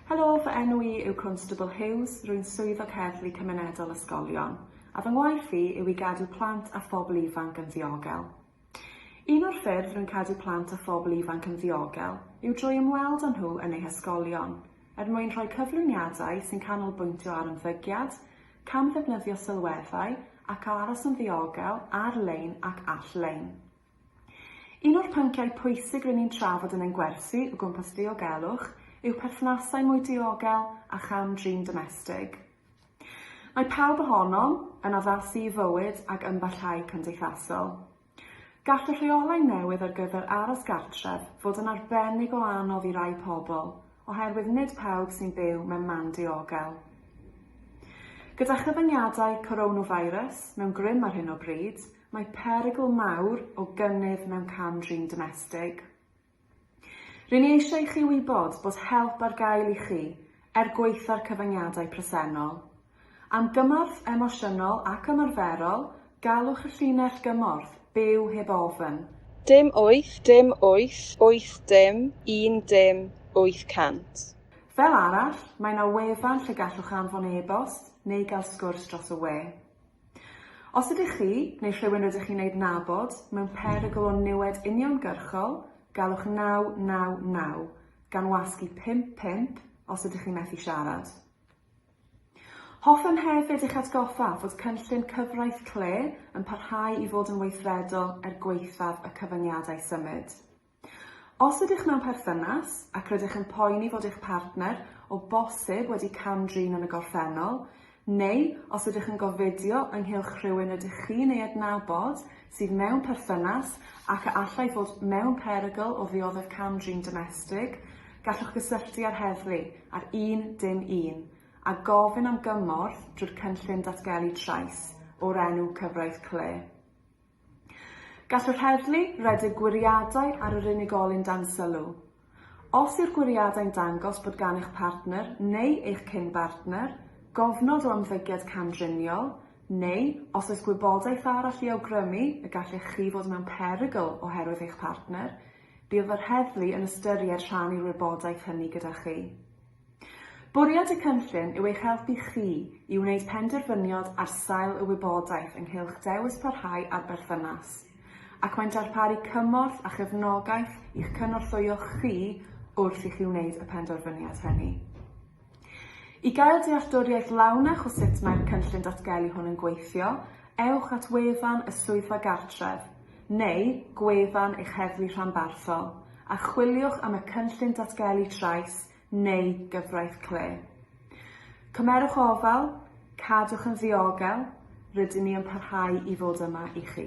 Helo, fy enw I yw Constable Hughes, rwy'n swyddog heddlu cymunedol ysgolion, a fy ngwaith i yw i gadw plant a phobl ifanc yn ddiogel. Un o'r ffyrdd rwy'n cadw plant a phobl ifanc yn ddiogel yw drwy ymweld â nhw yn eu hysgolion, mwyn rhoi cyflwyniadau sy'n canolbwyntio ar ymddygiad, cam ddefnyddio sylweddau ac aros yn ddiogel ar-lein ac all-lein. Un o'r pynciau pwysig rydyn ni'n trafod yn ein gwersi o gwmpas diogelwch yw perthnasau mwy diogel a cham-drin domestig. Mae pawb ohonom yn addasu i fywyd ac ymbellau cymdeithasol. Gall y rheolau newydd ar gyfer aros gartref fod yn arbennig o anodd i rai pobl, oherwydd nid pawb sy'n byw mewn man diogel. Gyda chyfyngiadau coronavirus mewn grym ar hyn o bryd, mae perygl mawr o gynnydd mewn cam-drin domestig. Rydyn ni eisiau i chi wybod bod help ar gael i chi gweithio'r cyfyngiadau presennol. Am gymorth emosiynol ac ymarferol, galwch y llinell gymorth byw heb ofyn. Dim 8, dim 8, 8 dim, 1 dim, 800. Fel arall, mae yna wefan lle gallwch anfon e-bost neu gael sgwrs dros y we. Os ydych chi neu rhywun rydych chi'n wneud nabod mewn perygl o niwed uniongyrchol, galwch 999 gan wasgu 55 os ydych chi'n methu siarad. Hoffem hefyd eich atgoffa fod cynllun cyfraith cle yn parhau i fod yn weithredol gweithaf y cyfyngiadau symud. Os ydych mewn perthynas ac rydych yn poeni fod eich partner o bosib wedi cam-drin yn y gorffennol, neu os ydych yn gofidio ynghylch rhywun ydych chi neu adnabod sydd mewn perthynas ac allai fod mewn perygl o ddioddef cam-drin domestig, gallwch gysylltu ar heddlu ar 111 a gofyn am gymorth drwy'r cynllun datgelu trais o'r enw cyfraith cle. Gallwch heddlu redig gwiriadau ar yr unigolyn dan sylw. Os yw'r gwiriadau'n dangos bod gan eich partner neu eich cyn-bartner gofnod o ymddygiad cam-driniol, neu os oes gwybodaeth arall i awgrymu y gallech chi fod mewn perygl oherwydd eich partner, bydd yr heddlu yn ystyried rhannu'r wybodaeth hynny gyda chi. Bwriad y cynllun yw eich helpu chi i wneud penderfyniad ar sail y wybodaeth ynghylch dewis parhau a'r berthynas, ac mae'n darparu cymorth a chefnogaeth i'ch cynorthwyo chi wrth i chi wneud y penderfyniad hynny. I gael dealltwriaeth lawnach o sut mae'r cynllun datgelu hwn yn gweithio, ewch at wefan y swyddfa gartref neu gwefan eich heddlu rhanbarthol a chwiliwch am y cynllun datgelu trais neu gyfraith cle. Cymerwch ofal, cadwch yn ddiogel, rydyn ni yn parhau i fod yma i chi.